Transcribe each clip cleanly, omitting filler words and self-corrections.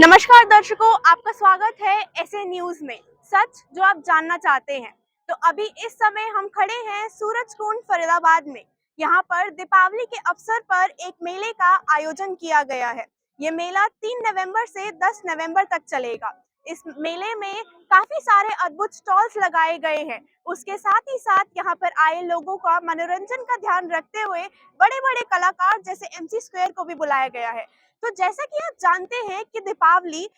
नमस्कार दर्शकों, आपका स्वागत है ऐसे न्यूज में। सच जो आप जानना चाहते हैं। तो अभी इस समय हम खड़े हैं सूरजकुंड फरीदाबाद में। यहाँ पर दीपावली के अवसर पर एक मेले का आयोजन किया गया है। ये मेला 3 नवंबर से 10 नवंबर तक चलेगा। इस मेले में काफी सारे अद्भुत स्टॉल्स लगाए गए हैं। उसके साथ ही साथ यहाँ पर आए लोगों का मनोरंजन का ध्यान रखते हुए बड़े बड़े कलाकार जैसे MC स्क्वायर को भी बुलाया गया है। तो जैसा कि आप जानते हैं कि दीपावली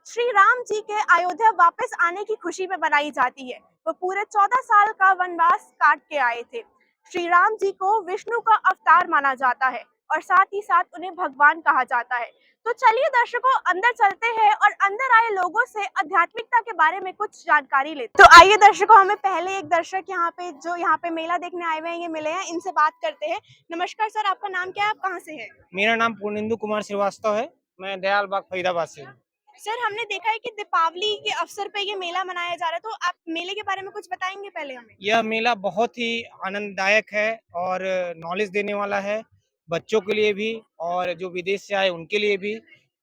श्री राम जी के अयोध्या वापस आने की खुशी में मनाई जाती है। वो पूरे 14 साल का वनवास काट के आए थे। श्री राम जी को विष्णु का अवतार माना जाता है और साथ ही साथ उन्हें भगवान कहा जाता है। तो चलिए दर्शकों, अंदर चलते हैं और अंदर आए लोगों से आध्यात्मिकता के बारे में कुछ जानकारी लेते हैं। तो आइए दर्शकों, हमें पहले एक दर्शक यहाँ पे मेला देखने आए हुए हैं, ये मिले हैं, इनसे बात करते हैं। नमस्कार सर, आपका नाम क्या है, आप कहाँ से हैं? मेरा नाम पूर्णेंदु कुमार श्रीवास्तव है। मैं दयाल बाग फरीदाबाद से हूँ। सर, हमने देखा है कि दीपावली के अवसर पे ये मेला मनाया जा रहा है, तो आप मेले के बारे में कुछ बताएंगे पहले हमें? यह मेला बहुत ही आनंददायक है और नॉलेज देने वाला है, बच्चों के लिए भी और जो विदेश से आए उनके लिए भी।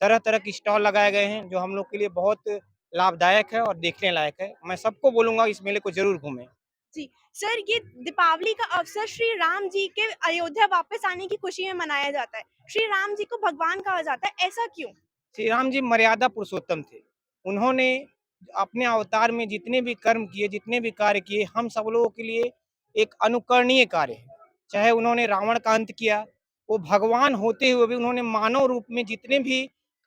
तरह तरह के स्टॉल लगाए गए हैं जो हम लोग के लिए बहुत लाभदायक है और देखने लायक है। मैं सबको बोलूंगा इस मेले को जरूर घूमें। जी सर, ये दीपावली का अवसर श्री राम जी के अयोध्या वापस आने की खुशी में मनाया जाता है। श्री राम जी को भगवान कहा जाता है, ऐसा क्यों? श्री राम जी मर्यादा पुरुषोत्तम थे। उन्होंने अपने अवतार में जितने भी कर्म किए, जितने भी कार्य किए, हम सब लोगों के लिए एक अनुकरणीय कार्य है। चाहे उन्होंने रावण का अंत किया, वो भगवान होते हुए भी उन्होंने मानव रूप में जितने भी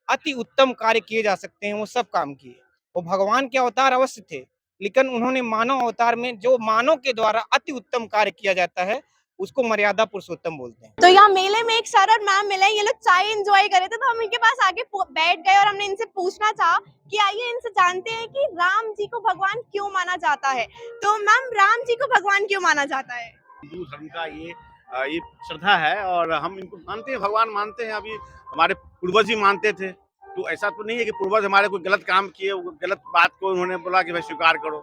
अति उत्तम कार्य किए जा सकते हैं वो सब काम किए। वो भगवान के अवतार अवश्य थे, लेकिन उन्होंने मानव अवतार में जो मानव के द्वारा अति उत्तम कार्य किया जाता है उसको मर्यादा पुरुषोत्तम बोलते हैं। तो यहाँ मेले में एक सर और मैम मिले, ये लोग चाय एंजॉय कर रहे थे, तो हम इनके पास आके बैठ गए और हमने इनसे पूछना चाहा कि आइए इनसे जानते हैं कि राम जी को भगवान क्यों माना जाता है। तो मैम, राम जी को भगवान क्यों माना जाता है? हिंदू धर्म का ये श्रद्धा है और हम इनको मानते हैं, भगवान मानते हैं। अभी हमारे पूर्वज ही मानते थे, तो ऐसा तो नहीं है कि पूर्वज हमारे कोई गलत काम किए, गलत बात को उन्होंने बोला कि भाई स्वीकार करो।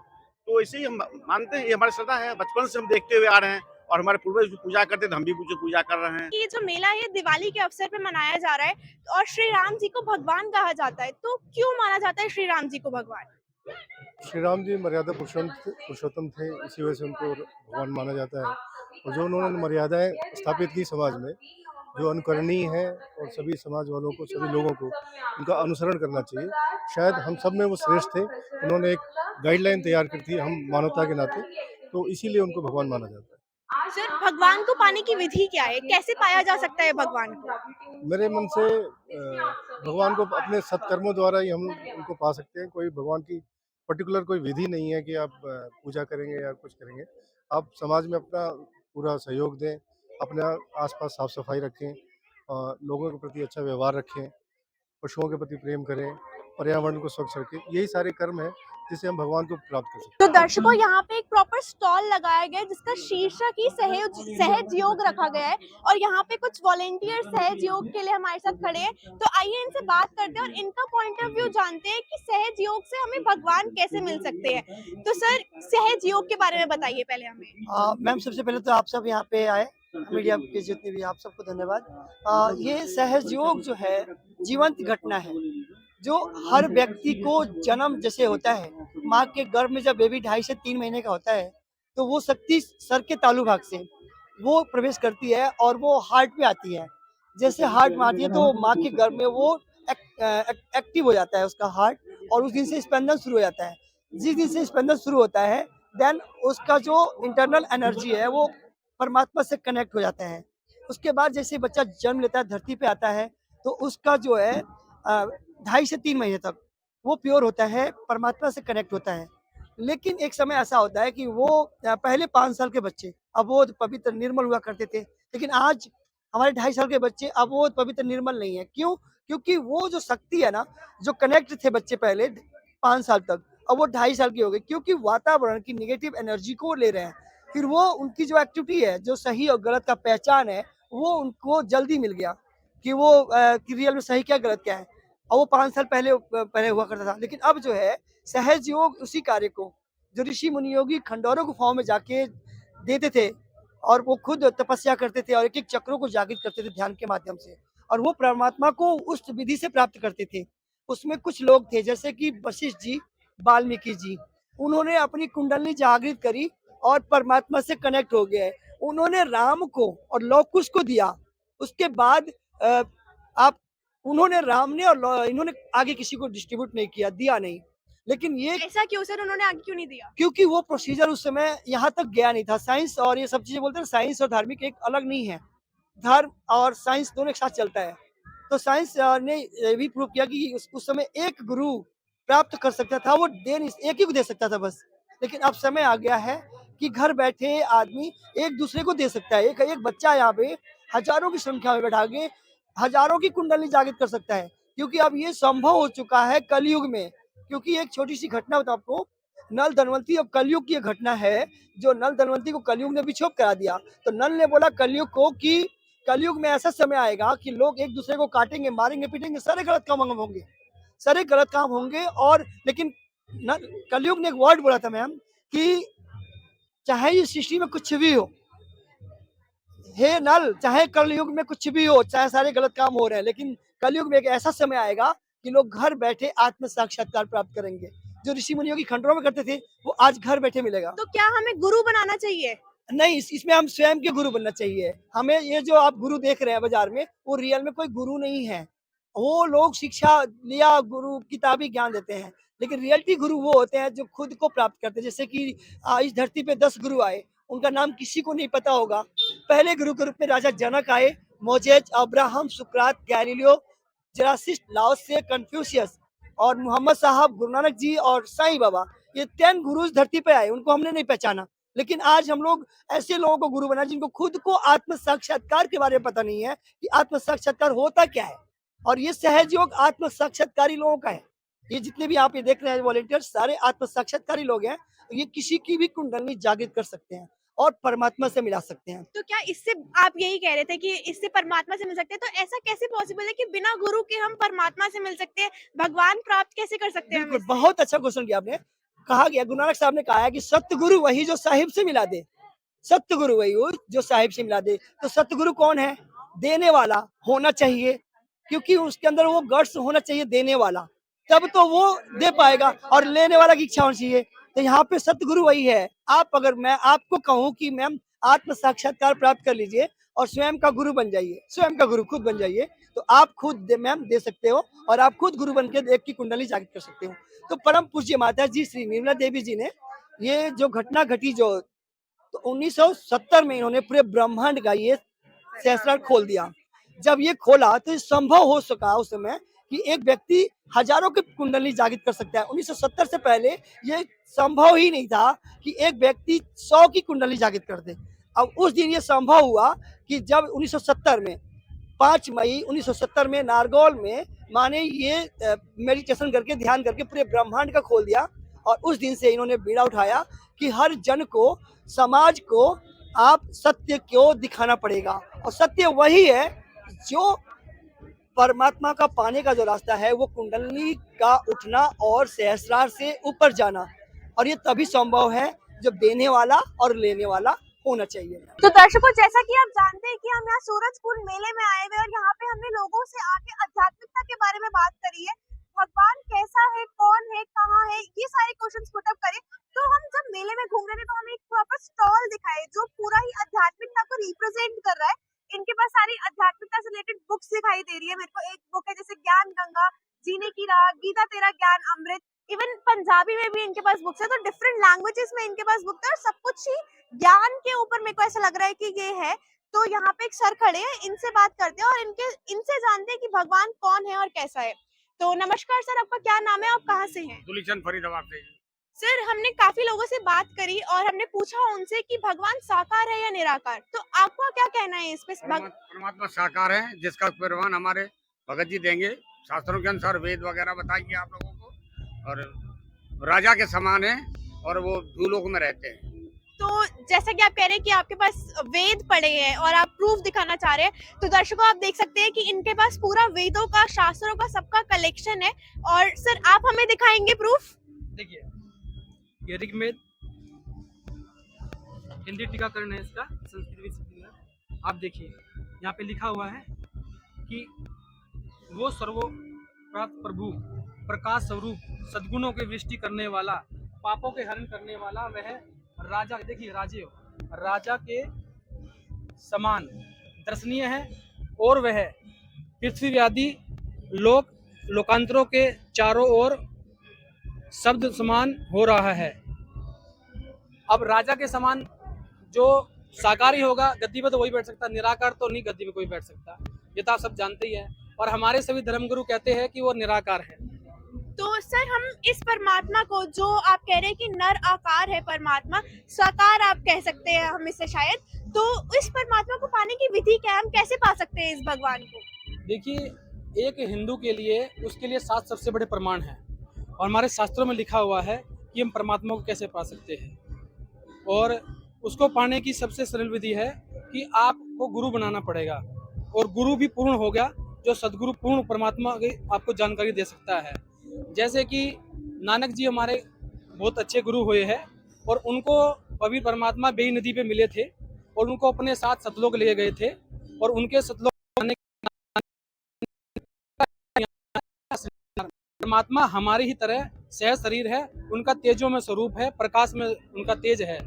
तो ऐसे ही हम मानते हैं, ये हमारी श्रद्धा है, बचपन से हम देखते हुए आ रहे हैं और हमारे पूर्वज भी पूजा करते थे, हम भी पूजा कर रहे हैं। ये जो मेला है दिवाली के अवसर पे मनाया जा रहा है और श्री राम जी को भगवान कहा जाता है, तो क्यों माना जाता है श्री राम जी को भगवान? श्री राम जी मर्यादा पुरुषोत्तम थे, इसी वजह से उनको भगवान माना जाता है। और जो उन्होंने मर्यादाएं स्थापित की समाज में, जो अनुकरणीय है और सभी समाज वालों को, सभी लोगों को उनका अनुसरण करना चाहिए। शायद हम सब में वो श्रेष्ठ थे। उन्होंने एक गाइडलाइन तैयार की थी हम मानवता के नाते, तो इसीलिए उनको भगवान माना जाता है। सर, भगवान को पाने की विधि क्या है, कैसे पाया जा सकता है भगवान को? मेरे मन से भगवान को अपने सत्कर्मों द्वारा ही हम उनको पा सकते हैं। कोई भगवान की पर्टिकुलर कोई विधि नहीं है कि आप पूजा करेंगे या कुछ करेंगे। आप समाज में अपना पूरा सहयोग दें, अपने आसपास साफ सफाई रखें, लोगों के प्रति अच्छा व्यवहार रखें, पशुओं के प्रति प्रेम करें, पर्यावरण को स्वच्छ रखें। यही सारे कर्म हैं जिससे हम भगवान को प्राप्त कर सकते हैं। तो दर्शकों, यहाँ पे एक प्रॉपर स्टॉल लगाया गया है जिसका शीर्षक ही सहज योग रखा गया है और यहाँ पे कुछ वॉलेंटियर सहज योग के लिए हमारे साथ खड़े हैं। तो आइए इनसे बात करते हैं और इनका पॉइंट ऑफ व्यू जानते हैं कि सहज योग से हमें भगवान कैसे मिल सकते हैं। तो सर, सहज योग के बारे में बताइए पहले हमें। मैम, सबसे पहले तो आप सब यहाँ पे आए, मीडिया के जितने भी, आप सबको धन्यवाद। ये सहज योग जो है जीवंत घटना है जो हर व्यक्ति को जन्म जैसे होता है, माँ के गर्भ में जब बेबी 2.5 से 3 महीने का होता है तो वो शक्ति सर के तालु भाग से वो प्रवेश करती है और वो हार्ट पे आती है। जैसे हार्ट में आती है तो माँ के गर्भ में वो एक्टिव हो जाता है उसका हार्ट, और उस दिन से स्पंदन शुरू हो जाता है। जिस दिन से स्पंदन शुरू होता है देन उसका जो इंटरनल एनर्जी है वो परमात्मा से कनेक्ट हो जाता है। उसके बाद जैसे बच्चा जन्म लेता है, धरती पे आता है, तो उसका जो है 2.5 से 3 महीने तक वो प्योर होता है, परमात्मा से कनेक्ट होता है। लेकिन एक समय ऐसा होता है कि वो पहले 5 साल के बच्चे अब वो पवित्र निर्मल हुआ करते थे, लेकिन आज हमारे 2.5 साल के बच्चे अब वो पवित्र निर्मल नहीं है। क्यों? क्योंकि वो जो शक्ति है ना, जो कनेक्ट थे बच्चे पहले 5 साल तक, अब वो 2.5 साल के हो गए, क्योंकि वातावरण की नेगेटिव एनर्जी को ले रहे हैं। फिर वो उनकी जो एक्टिविटी है, जो सही और गलत का पहचान है, वो उनको जल्दी मिल गया कि वो कि रियल में सही क्या गलत क्या है। और वो 5 साल पहले हुआ करता था। लेकिन अब जो है सहज योग उसी कार्य को जो ऋषि मुनि योगी खंडोरों गुफाओं में जाके देते थे और वो खुद तपस्या करते थे और एक-एक चक्रों को जागृत करते थे ध्यान के माध्यम से, और वो परमात्मा को उस विधि से प्राप्त करते थे। उसमें कुछ लोग थे जैसे कि वशिष्ठ जी, वाल्मीकि जी, उन्होंने अपनी कुंडली जागृत करी और परमात्मा से कनेक्ट हो गए। उन्होंने राम को और लौ कुश को दिया। उसके बाद आप उन्होंने राम ने और इन्होंने आगे किसी को डिस्ट्रीब्यूट नहीं किया, दिया नहीं। लेकिन ये ऐसा क्यों सर, उन्होंने आगे क्यों नहीं दिया? क्योंकि वो प्रोसीजर उस समय यहाँ तक गया नहीं था। साइंस और ये सब चीजें बोलते हैं, साइंस और धार्मिक एक अलग नहीं है, धर्म और साइंस दोनों एक साथ चलता है। तो साइंस ने ये भी प्रूव किया कि उस समय एक गुरु प्राप्त कर सकता था, वो दे नहीं, एक ही को दे सकता था बस। लेकिन अब समय आ गया है कि घर बैठे आदमी एक दूसरे को दे सकता है। एक बच्चा यहाँ पे हजारों की संख्या में बैठा के हजारों की कुंडली जागृत कर सकता है, क्योंकि अब ये संभव हो चुका है कलयुग में। क्योंकि एक छोटी सी घटना बताऊं आपको, नल धनवंती अब कलयुग की घटना है, जो नल धनवंती को कलयुग ने विक्षोभ करा दिया। तो नल ने बोला कलयुग को कि कलयुग में ऐसा समय आएगा कि लोग एक दूसरे को काटेंगे, मारेंगे, पीटेंगे, सारे गलत काम होंगे, सारे गलत काम होंगे। और लेकिन कलयुग ने एक वर्ड बोला था मैम कि चाहे इस सृष्टि में कुछ भी हो, हे नल, चाहे कलयुग में कुछ भी हो, चाहे सारे गलत काम हो रहे हैं, लेकिन कलयुग में एक ऐसा समय आएगा कि लोग घर बैठे आत्म साक्षात्कार प्राप्त करेंगे। जो ऋषि मुनियों की खंडरों में करते थे, वो आज घर बैठे मिलेगा। तो क्या हमें गुरु बनाना चाहिए? नहीं, इसमें हम स्वयं के गुरु बनना चाहिए हमें। ये जो आप गुरु देख रहे हैं बाजार में, वो रियल में कोई गुरु नहीं है। वो लोग शिक्षा लिया, गुरु किताबी ज्ञान देते हैं, लेकिन रियलिटी गुरु वो होते हैं जो खुद को प्राप्त करते हैं। जैसे कि इस धरती पे 10 गुरु आए, उनका नाम किसी को नहीं पता होगा। पहले गुरु के रूप में राजा जनक आए, मोजेज, अब्राहम, सुकरात, गैलीलियो, जेरासिस्ट, लाओसे, कन्फ्यूशियस और मोहम्मद साहब, गुरु नानक जी और साईं बाबा। ये 10 गुरु इस धरती पे आए, उनको हमने नहीं पहचाना। लेकिन आज हम लोग ऐसे लोगों को गुरु बना जिनको खुद को आत्म साक्षात्कार के बारे में पता नहीं है कि आत्म साक्षात्कार होता क्या है। और ये सहज योग आत्म साक्षात्कारी लोगों का है। ये जितने भी आप ये देख रहे हैं वॉलेंटियर, सारे आत्म साक्षात्कारी लोग हैं। ये किसी की भी कुंडली जागृत कर सकते हैं और परमात्मा से मिला सकते हैं। तो क्या इससे आप यही कह रहे थे कि इससे परमात्मा से मिल सकते हैं? तो ऐसा कैसे पॉसिबल है कि बिना गुरु के हम परमात्मा से मिल सकते हैं, भगवान प्राप्त कैसे कर सकते हैं हम बिल्कुल, इससे? बहुत अच्छा क्वेश्चन किया आपने। कहा गया, गुरु नानक साहब ने कहा है कि सतगुरु वही जो साहिब से मिला दे, सतगुरु वही हो जो साहिब से मिला दे। तो सतगुरु कौन है? देने वाला होना चाहिए, क्योंकि उसके अंदर वो गट्स होना चाहिए देने वाला, तब तो वो दे पाएगा। और लेने वाला की इच्छा होनी चाहिए। तो यहाँ पे सतगुरु वही है। आप अगर मैं आपको कहूँ कि मैम आत्म साक्षात्कार प्राप्त कर लीजिए और स्वयं का गुरु बन जाइए, स्वयं का गुरु खुद बन जाइए, तो आप खुद मैम दे सकते हो और आप खुद गुरु बन के एक की कुंडली जागृत कर सकते हो। तो परम पूज्य माता जी श्री निर्मला देवी जी ने ये जो घटना घटी, जो तो 1970 में इन्होंने पूरे ब्रह्मांड का ये सहस्रार खोल दिया। जब ये खोला तो संभव हो सका उस समय कि एक व्यक्ति हजारों की कुंडली जागृत कर सकता है। 1970 से पहले ये संभव ही नहीं था कि एक व्यक्ति 100 की कुंडली जागृत कर दे। अब उस दिन ये संभव हुआ कि जब 1970 में 5 मई 1970 में नारगौल में माने ये मेडिटेशन करके, ध्यान करके पूरे ब्रह्मांड का खोल दिया। और उस दिन से इन्होंने बीड़ा उठाया कि हर जन को, समाज को आप सत्य क्यों दिखाना पड़ेगा। और सत्य वही है जो परमात्मा का पाने का जो रास्ता है, वो कुंडली का उठना और सहस्रार से ऊपर जाना। और ये तभी संभव है जब देने वाला और लेने वाला होना चाहिए। तो दर्शकों, जैसा कि आप जानते हैं कि हम यहाँ सूरजकुंड मेले में आए हुए और यहाँ पे हमने लोगों से आके आध्यात्मिकता के बारे में बात करी है। भगवान कैसा है, कौन है, कहाँ है, ये सारे क्वेश्चंस पुट अप करे। तो हम जब मेले में घूम रहे थे तो हमें एक प्रॉपर स्टॉल दिखाए जो पूरा ही आध्यात्मिकता को रिप्रेजेंट कर रहा है। इनके पास सारी आध्यात्मिकता से रिलेटेड बुक्स दिखाई दे रही है। मेरे को एक बुक है जैसे ज्ञान गंगा, जीने की राह, गीता तेरा ज्ञान अमृत, इवन पंजाबी में भी इनके पास बुक्स है। तो डिफरेंट लैंग्वेजेस में इनके पास बुक्स है और सब कुछ ही ज्ञान के ऊपर मेरे को ऐसा लग रहा है कि ये है। तो यहाँ पे एक सर खड़े हैं, इनसे बात करते हैं और इनसे जानते हैं कि भगवान कौन है और कैसा है। तो नमस्कार सर, आपका क्या नाम है, आप कहाँ से हैं? दुलीचंद फरीदाबाद से। सर, हमने काफी लोगों से बात करी और हमने पूछा उनसे कि भगवान साकार है या निराकार, तो आपका क्या कहना है इस पे? परमात्मा साकार है, जिसका प्रमाण हमारे भगत जी देंगे। शास्त्रों के अनुसार वेद वगैरह बताएंगे आप लोगों को। और राजा के समान है और वो भूलोक में रहते हैं। तो जैसा कि आप कह रहे हैं कि आपके पास वेद पढ़े हैं और आप प्रूफ दिखाना चाह रहे हैं, तो दर्शकों आप देख सकते हैं कि इनके पास पूरा वेदों का, शास्त्रों का, सबका कलेक्शन है। और सर, आप हमें दिखाएंगे प्रूफ? देखिए, ये ऋग्वेद, हिंदी टीकाकरण है इसका, संस्कृत भी सीखी है। आप देखिए, यहाँ पे लिखा हुआ है कि वो प्राप्त प्रभु, प्रकाश स्वरूप, सद्गुणों की वृष्टि करने वाला, पापों के हरण करने वाला, वह राजा, देखिए राजा के समान दर्शनीय है। और वह पृथ्वी आदि लोकांतरों के चारों ओर शब्द समान हो रहा है। अब राजा के समान जो साकार ही होगा, गद्दी पे तो वही बैठ सकता, निराकार तो नहीं गद्दी पे कोई बैठ सकता, ये तो आप सब जानते ही है। और हमारे सभी धर्मगुरु कहते हैं कि वो निराकार है। तो सर हम इस परमात्मा को, जो आप कह रहे हैं कि नर आकार है परमात्मा, साकार आप कह सकते हैं हम इसे शायद, तो इस परमात्मा को पाने की विधि क्या है, हम कैसे पा सकते हैं इस भगवान को? देखिए, एक हिंदू के लिए उसके लिए 7 सबसे बड़े प्रमाण हैं, और हमारे शास्त्रों में लिखा हुआ है कि हम परमात्मा को कैसे पा सकते हैं। और उसको पाने की सबसे सरल विधि है कि आपको गुरु बनाना पड़ेगा, और गुरु भी पूर्ण हो गया, जो सदगुरु पूर्ण परमात्मा की आपको जानकारी दे सकता है। जैसे कि नानक जी हमारे बहुत अच्छे गुरु हुए हैं, और उनको पवित्र परमात्मा बेई नदी पे मिले थे, और उनको अपने साथ सतलोक ले गए थे, और उनके सतलोक परमात्मा हमारी ही तरह सह शरीर है, उनका तेजों में स्वरूप है, प्रकाश में उनका तेज है।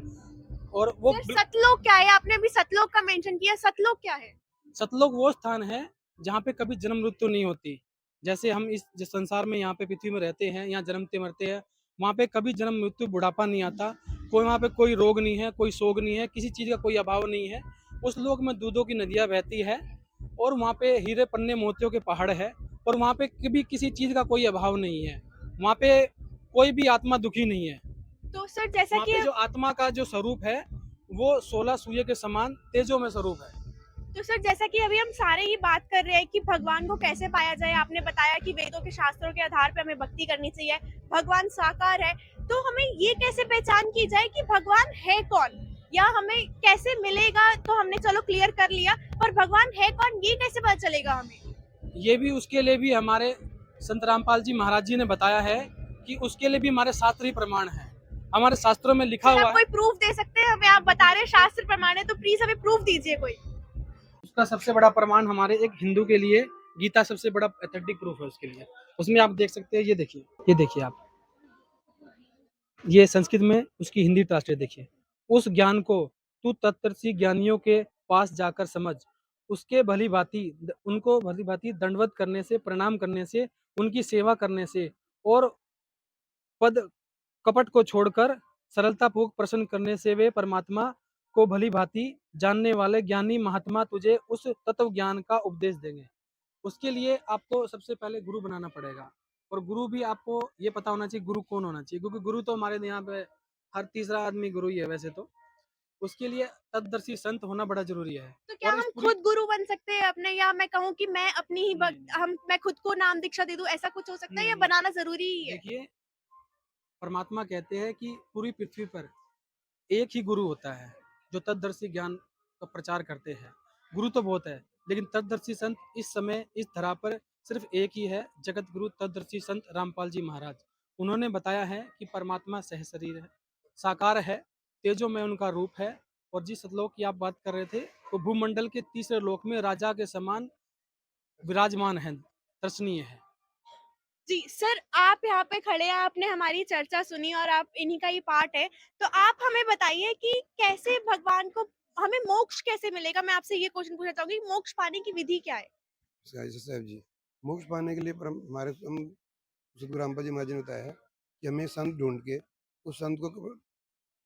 और वो सर सतलोक क्या है? आपने अभी सतलोक का मेंशन किया, सतलोक क्या है? सतलोक वो स्थान है जहाँ पे कभी जन्म मृत्यु नहीं होती। जैसे हम इस जिस संसार में यहाँ पे पृथ्वी में रहते हैं, यहाँ जन्मते मरते हैं, वहाँ पे कभी जन्म मृत्यु बुढ़ापा नहीं आता, कोई वहाँ पे कोई रोग नहीं है, कोई शोक नहीं है, किसी चीज़ का कोई अभाव नहीं है। उस लोक में दूधों की नदियाँ बहती है, और वहाँ पे हीरे पन्ने मोतियों के पहाड़ है, और वहाँ पे कभी किसी चीज़ का कोई अभाव नहीं है। वहाँ पे कोई भी आत्मा दुखी नहीं है। तो सर जैसा वहाँ कि पे जो आत्मा का जो स्वरूप है वो 16 सूर्य के समान तेजों में स्वरूप है। तो सर जैसा कि अभी हम सारे ही बात कर रहे हैं कि भगवान को कैसे पाया जाए, आपने बताया कि वेदों के शास्त्रों के आधार पर हमें भक्ति करनी चाहिए, भगवान साकार है, तो हमें ये कैसे पहचान की जाए कि भगवान है कौन, या हमें कैसे मिलेगा? तो हमने चलो क्लियर कर लिया, पर भगवान है कौन ये कैसे पता चलेगा हमें? ये भी उसके लिए भी हमारे संत रामपाल जी महाराज जी ने बताया है कि उसके लिए भी हमारे शास्त्रीय प्रमाण है, हमारे शास्त्रों में लिखा सर हुआ आप कोई है। प्रूफ दे सकते हैं हमें? आप बता रहे हैं शास्त्र प्रमाण है, तो प्लीज हमें प्रूफ दीजिए कोई। उसका सबसे बड़ा प्रमाण हमारे एक हिंदू के लिए गीता सबसे बड़ा एथेंटिक प्रूफ है उसके लिए। उसमें आप देख सकते हैं, ये देखिए आप, ये संस्कृत में उसकी हिंदी ट्रांसलेट देखिए। उस ज्ञान को तू तत्तरसी ज्ञानियों के पास जाकर समझ, उसके उनको भली भांति दंडवत करने से, प्रणाम करने से, उनकी सेवा करने से, और पद कपट को छोड़कर सरलता पूर्वक प्रसन्न करने से वे परमात्मा को भली भांति जानने वाले ज्ञानी महात्मा तुझे उस तत्व ज्ञान का उपदेश देंगे। उसके लिए आपको सबसे पहले गुरु बनाना पड़ेगा, और गुरु भी आपको ये पता होना चाहिए गुरु कौन होना चाहिए, क्योंकि गुरु तो हमारे यहाँ पे हर तीसरा आदमी गुरु ही है वैसे तो। उसके लिए तत्दर्शी संत होना बड़ा जरूरी है। तो क्या और इस हम पूरी खुद गुरु बन सकते हैं अपने, या मैं कहूँ कि मैं अपनी ही नहीं, मैं खुद को नाम दीक्षा दे दूं, ऐसा कुछ हो सकता है, या नहीं, बनाना जरूरी ही है? देखिए, परमात्मा कहते हैं कि पूरी पृथ्वी पर एक ही गुरु होता है जो तत्दर्शी ज्ञान का प्रचार करते हैं। गुरु तो बहुत है, लेकिन तत्दर्शी संत इस समय इस धरा पर सिर्फ एक ही है, जगत गुरु तत्दर्शी संत रामपाल जी महाराज। उन्होंने बताया है कि परमात्मा सह शरीर है, साकार है, तेजो में उनका रूप है, और जिस सतलोक की आप बात कर रहे थे, वो भूमंडल के तीसरे लोक में राजा के समान विराजमान है, दर्शनीय है। जी सर, आप यहाँ पे खड़े हैं, आपने हमारी चर्चा सुनी और आप इन्हीं का ही पार्ट है, तो आप हमें बताइए कि कैसे भगवान को, हमें मोक्ष कैसे मिलेगा? मैं आपसे ये क्वेश्चन पूछना चाहूंगी, मोक्ष पाने की विधि क्या है? साहब जी, मोक्ष पाने के लिए हमारे सदगुरु रामपाल जी महाराज ने बताया है कि हमें संत ढूंढ के उस संत को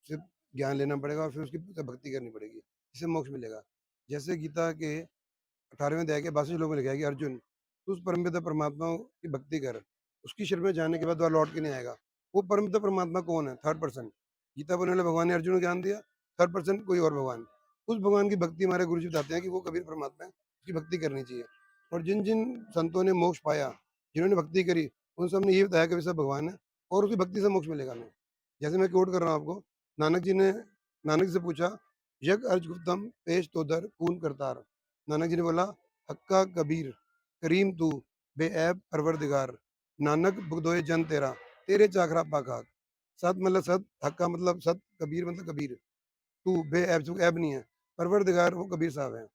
से ज्ञान लेना पड़ेगा, और फिर उसकी भक्ति करनी पड़ेगी, इससे मोक्ष मिलेगा। जैसे गीता के 18वें अध्याय के 22 श्लोक में लिखा है कि अर्जुन, तू उस परमपिता परमात्मा की भक्ति कर, उसकी शरण में जाने के बाद वह लौट के नहीं आएगा। वो परमपिता परमात्मा कौन है? Third person. गीता बोलने वाले भगवान ने अर्जुन को ज्ञान दिया, थर्ड पर्सन कोई और भगवान। उस भगवान की भक्ति हमारे गुरु जी बताते हैं कि वो कबीर परमात्मा है, उसकी भक्ति करनी चाहिए। और जिन जिन संतों ने मोक्ष पाया, जिन्होंने भक्ति करी, उन सब ने ये बताया कि वे सब भगवान है, और उसकी भक्ति से मोक्ष मिलेगा हमें। जैसे मैं कोट कर रहा हूँ आपको, नानक जी से पूछा, यज्ञ अर्ज गुप्तम पेश तोदर कून करतार। नानक जी ने बोला, हक्का कबीर करीम तू बेऐब परवरदिगार, नानक बुगदोए जन तेरा तेरे चाकरा पाकाक। सत मतलब सत, हक्का मतलब सत, कबीर मतलब कबीर, तू बेऐब, तू ऐब नहीं है, परवरदिगार वो कबीर साहब हैं।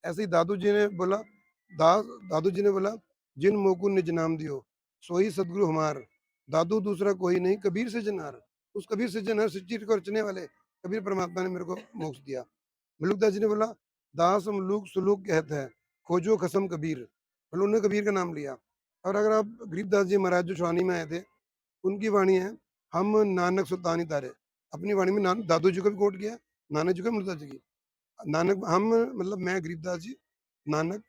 ऐसे ही दादू जी ने बोला, दादू जी ने बोला, जिन मोकू निज नाम दियो सोई सदगुरु हमार, दादू दूसरा कोई नहीं, कबीर से जनार। उस कबीर से जनार सच्ची को रचने वाले कबीर परमात्मा ने मेरे को मोक्ष दिया। मलुकदास जी ने बोला, दास मलूक सुलूक कहत है, खोजो खसम कबीर। मतलब उन्होंने कबीर का नाम लिया। और अगर आप गरीबदास जी महाराज जो छावनी में आए थे, उनकी वाणी है, हम नानक सुल्तानी तारे। अपनी वाणी में दादू जी को भी कोट किया, नानक जी को, मलुकदास जी की। नानक हम मतलब मैं गरीबदास जी, नानक,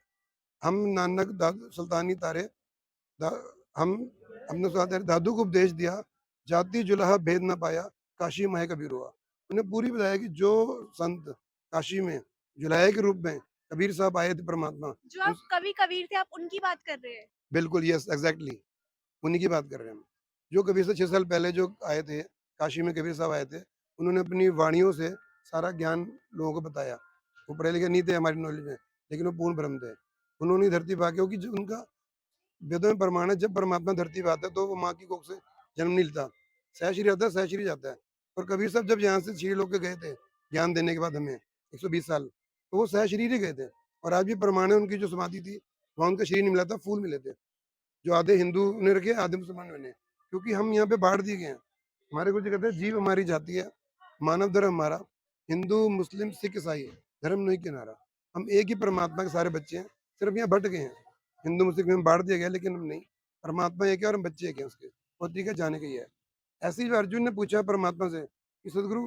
हम नानक सुल्तानी तारे, हम हमने दादू को उपदेश दिया, जाति जुलाहा भेद न पाया, काशी माहे कबीर हुआ। उन्हें पूरी बताया कि जो संत काशी में जुलाहे के रूप में कबीर साहब आए थे परमात्मा, जो आप कवि कबीर थे, आप उनकी बात कर रहे हैं? बिल्कुल, यस, एग्जैक्टली, उन्हीं की बात कर रहे हैं हम। जो कबीर से 6 साल पहले जो आए थे, काशी में कबीर साहब आए थे, उन्होंने अपनी वाणियों से सारा ज्ञान लोगों को बताया। वो पढ़े लिखे नहीं थे हमारी नॉलेज में, लेकिन वो पूर्ण ब्रह्म थे। उन्होंने धरती पा, क्योंकि जो उनका वेदों में प्रमाण है, जब परमात्मा धरती पे आता है तो वो माँ की कोख से जन्म नहीं लेता, सहश्री आता है, सहश्री जाता है। और कबीर साहब जब यहाँ से श्री लोग के गए थे ज्ञान देने के बाद हमें 120 साल, तो वो सहशरीर ही गए थे। और आज भी प्रमाण है, उनकी जो समाधि थी वहाँ उनका शरीर नहीं मिला था, फूल मिले थे, जो आधे हिंदू ने रखे, आधे मुसलमान ने। क्योंकि हम यहाँ पे बांट दिए गए हैं। हमारे गुरु जी कहते हैं, जीव हमारी जाति है, मानव धर्म हमारा, हिंदू मुस्लिम सिख ईसाई, धर्म नहीं किनारा। हम एक ही परमात्मा के सारे बच्चे हैं, सिर्फ यहाँ बट गए हैं, हिंदू मुस्लिम में बांट दिया गया, लेकिन हम नहीं, परमात्मा एक है और हम बच्चे एक हैं उसके, और तरीका जाने का ही है। ऐसे ही अर्जुन ने पूछा परमात्मा से कि सदगुरु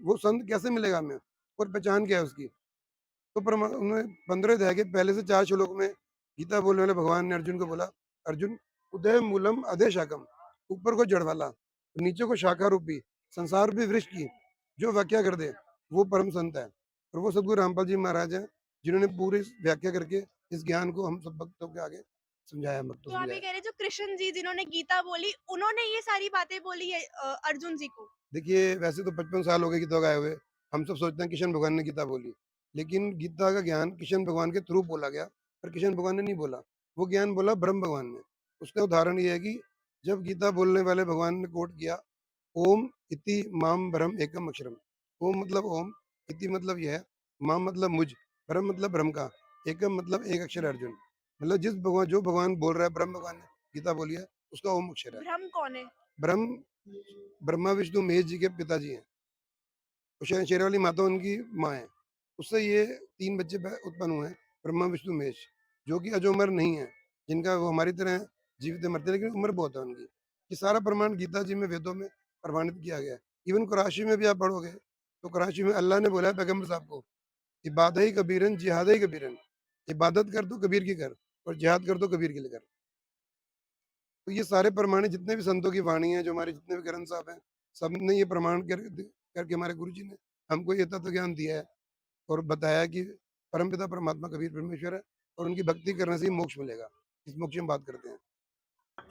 वो संत कैसे मिलेगा हमें, और पहचान क्या है उसकी। तो उन्होंने 15 अध्याय के पहले से 4 श्लोक में गीता बोलने वाले भगवान ने अर्जुन को बोला, अर्जुन, उदय मूलम अधे शाखम, ऊपर को जड़ वाला, नीचे को शाखा रूपी संसार रूपी वृक्ष की जो व्याख्या कर दे, वो परम संत है। और वो सदगुरु रामपाल जी महाराज हैं, जिन्होंने पूरी व्याख्या करके इस ज्ञान को हम सब भक्तों के आगे समझाया, भक्तों तो आप ये कह रहे हैं, जो कृष्ण जी जिन्होंने गीता बोली, उन्होंने ये सारी बातें बोली है अर्जुन जी को? देखिए, वैसे तो 55 साल हो गए गीता गाए हुए, हम सब सोचते हैं कृष्ण भगवान ने गीता बोली, लेकिन गीता का ज्ञान कृष्ण भगवान के थ्रू बोला गया, पर कृष्ण भगवान ने नहीं बोला, वो ज्ञान बोला ब्रह्म भगवान ने। उसका उदाहरण ये है कि जब गीता बोलने वाले भगवान ने कोट किया, ओम इति माम ब्रह्म एकम अक्षरम। ओम मतलब ओम, इति मतलब यह है, माम मतलब मुझ, ब्रह्म मतलब ब्रह्म का, एकम मतलब एक अक्षर अर्जुन। मतलब जिस भगवान, जो भगवान बोल रहा है, ब्रह्म भगवान ने गीता बोली है, उसका ओम अक्षर है। ब्रह्म कौन है? ब्रह्म ब्रह्मा विष्णु महेश जी के पिताजी हैं, शेर वाली माता उनकी माँ है। उससे ये 3 बच्चे उत्पन्न हुए हैं, ब्रह्मा विष्णु महेश, जो कि अजो उम्र नहीं है, जिनका वो हमारी तरह जीवित मरते, लेकिन उम्र बहुत है उनकी। ये सारा प्रमाण गीता जी में, वेदों में प्रमाणित किया गया है। इवन कुराशी में भी आप पढ़ोगे तो कुराशी में अल्लाह ने बोला है पैगम्बर साहब को, इबादत ही कबीरन जिहाद ही कबीरन, इबादत कर तो कबीर की कर, और जिहाद कर तो कबीर के लिए कर। तो ये सारे प्रमाण जितने भी संतों की वाणी है, जो हमारे जितने भी ग्रंथ साहब हैं, सबने ये प्रमाण करके हमारे गुरु जी ने हमको ये तत्व ज्ञान दिया है और बताया कि परमपिता परमात्मा कबीर परमेश्वर है, और उनकी भक्ति करने से ही मोक्ष मिलेगा। इस मोक्ष की हम बात करते हैं।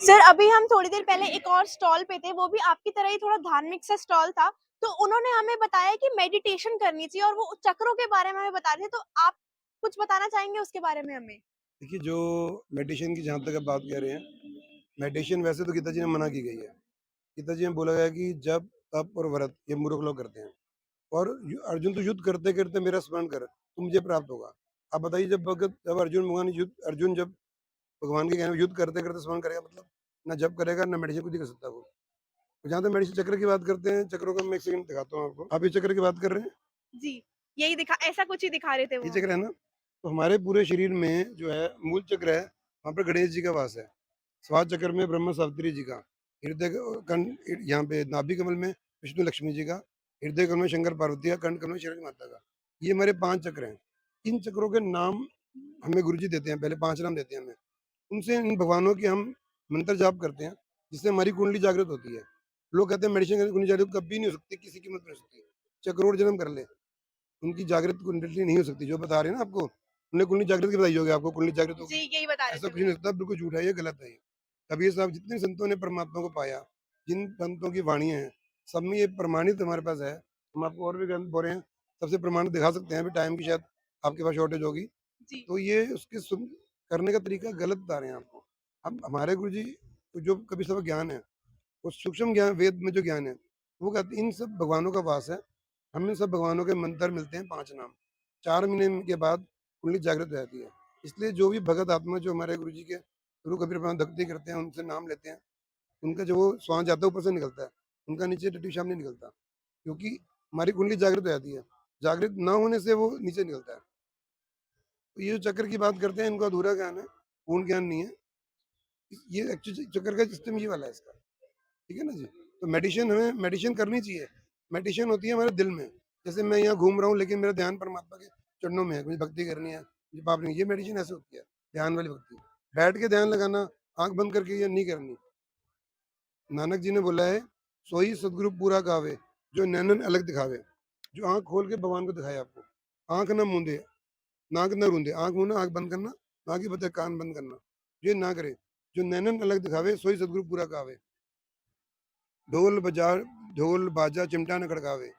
सर, अभी हम थोड़ी देर पहले एक और स्टॉल पे थे, वो भी आपकी तरह ही थोड़ा धार्मिक सा स्टॉल था। तो उन्होंने हमें बताया कि मेडिटेशन करनी चाहिए, और वो चक्रों के बारे में हमें बता रहे थे। तो आप कुछ बताना चाहेंगे उसके बारे में हमें? देखिए, जो मेडिटेशन की जहाँ तक आप बात कर रहे हैं, मेडिटेशन वैसे तो गीता जी ने मना की गई है। गीता जी में बोला गया कि जब तप और व्रत ये मूर्ख लोग करते हैं, और अर्जुन तो युद्ध करते करते मेरा स्मरण कर तो मुझे प्राप्त होगा। आप बताइए, जब अर्जुन जब भगवान के कहने युद्ध करते करते स्मरण करेगा, मतलब ना जब करेगा ना मेडिटेशन कुछ नहीं कर सकता वो। तो जहाँ तक मेडिटेशन चक्र की बात करते हैं, चक्रों का मैं एक सेकंड दिखाता हूँ आपको। आप इस चक्र की बात कर रहे हैं? जी, यही ऐसा कुछ ही दिखा रहे थे ये वो। चक्र है ना, तो हमारे पूरे शरीर में जो है मूल चक्र है, वहाँ पर गणेश जी का वास है। स्वाद चक्र में ब्रह्मा सावित्री जी का, हृदय कंठ यहाँ पे नाभि कमल में विष्णु लक्ष्मी जी का, हृदय कमल में शंकर पार्वती का, कंठ कमल में शरणी माता का। ये हमारे 5 चक्र हैं। इन चक्रों के नाम हमें गुरु जी देते हैं, पहले 5 नाम देते हैं हमें। उनसे इन भगवानों के हम मंत्र जाप करते हैं, जिससे हमारी कुंडली जागृत होती है। लोग कहते हैं मेडिटेशन करके कुंडली जागृत कभी नहीं हो सकती, किसी कीमत पर हो सकती है। करोड़ जन्म कर ले, उनकी जागृत कुंडली नहीं हो सकती। जो बता रहे हैं ना आपको, उन्हें कुंडली जागृत की बताई होगी आपको, कुंडली जागृत होगी, जी, यही बता रहे ऐसा थे कुछ नहीं होता, बिल्कुल झूठ है, ये गलत है। कबीर साहब, जितने संतों ने परमात्मा को पाया, जिन संतों की वाणियाँ हैं, सब में ये प्रमाणित हमारे पास है। हम आपको और भी ग्रंथ बोल रहे हैं, सबसे प्रमाणित दिखा सकते हैं, अभी टाइम की शायद आपके पास शॉर्टेज होगी, जी। तो ये उसके करने का तरीका गलत बता रहे हैं आपको। हम हमारे गुरु जी को जो कबीर साहब ज्ञान है, वो सूक्ष्म ज्ञान, वेद में जो ज्ञान है, वो कहते इन सब भगवानों का वास है। हमें सब भगवानों के मंत्र मिलते हैं, 5 नाम। 4 महीने के बाद कुंडली जागृत रहती है। इसलिए जो भी भगत आत्मा जो हमारे गुरु जी के तो लोग कबीर प्रमाण भक्ति करते हैं, उनसे नाम लेते हैं, उनका जो श्वास जाता है ऊपर से निकलता है, उनका नीचे टट्टी शाम नहीं निकलता, क्योंकि हमारी कुंडली जागृत हो जाती है, जागृत ना होने से वो नीचे निकलता है। तो ये जो चक्र की बात करते हैं, इनको अधूरा ज्ञान है, पूर्ण ज्ञान नहीं है। ये एक्चुअली चक्कर का सिस्टम ये वाला है इसका, ठीक है ना जी। तो मेडिटेशन, हमें मेडिटेशन करनी चाहिए। मेडिटेशन होती है हमारे दिल में, जैसे मैं यहाँ घूम रहा हूँ लेकिन मेरा ध्यान परमात्मा के चरणों में है, मुझे भक्ति करनी है, मुझे पाप नहीं, ये मेडिटेशन ऐसे होती है, ध्यान वाली भक्ति। बैठ के ध्यान लगाना, आंख बंद करके ये नहीं करनी। नानक जी ने बोला है, सोई सदगुरु पूरा गावे, जो नैनन अलग दिखावे। जो आंख खोल के भगवान को दिखाए आपको, आंख ना मूंदे, नाक ना रूंदे, आंख मूंदना, आंख बंद करना, ना की बता कान बंद करना, ये ना करे। जो नैनन अलग दिखावे, सोई सदगुरु पूरा गावे। ढोल बाजा चिमटा न खड़कावे,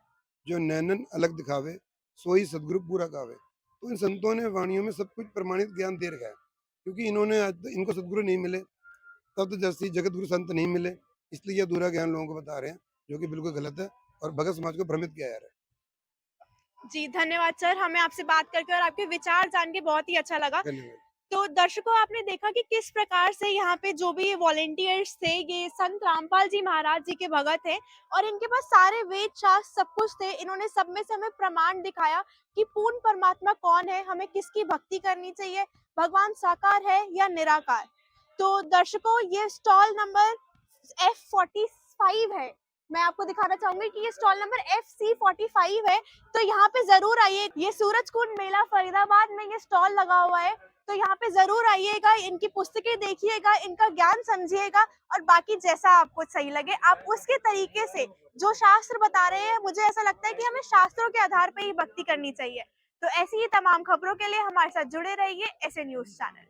जो नैनन अलग दिखावे, सोई सदगुरु पूरा गावे। तो इन संतों ने वाणियों में सब कुछ प्रमाणित ज्ञान दे रखा है, क्योंकि इन्होंने इनको सदगुरु नहीं मिले, तब तो जैसी जगत गुरु संत नहीं मिले, इसलिए ये अधूरा ज्ञान लोगों को बता रहे हैं, जो कि बिल्कुल गलत है और भगत समाज को भ्रमित किया जा रहा है। जी धन्यवाद सर, हमें आपसे बात करके और आपके विचार जान के बहुत ही अच्छा लगा। धन्यवाद। तो दर्शकों, आपने देखा कि किस प्रकार से यहाँ पे जो भी वॉलेंटियर्स थे, ये संत रामपाल जी महाराज जी के भगत हैं और इनके पास सारे वेद शास्त्र सब कुछ थे। इन्होंने सब में से हमें प्रमाण दिखाया कि पूर्ण परमात्मा कौन है, हमें किसकी भक्ति करनी चाहिए, भगवान साकार है या निराकार। तो दर्शकों, ये स्टॉल नंबर F45 है। मैं आपको दिखाना चाहूंगी कि ये स्टॉल नंबर FC45 है। तो यहाँ पे जरूर आइए। ये सूरजकुंड मेला फरीदाबाद में ये स्टॉल लगा हुआ है, तो यहाँ पे जरूर आइएगा, इनकी पुस्तकें देखिएगा, इनका ज्ञान समझिएगा और बाकी जैसा आपको सही लगे आप उसके तरीके से जो शास्त्र बता रहे हैं, मुझे ऐसा लगता है कि हमें शास्त्रों के आधार पर ही भक्ति करनी चाहिए। तो ऐसी ही तमाम खबरों के लिए हमारे साथ जुड़े रहिए ऐसे न्यूज़ चैनल।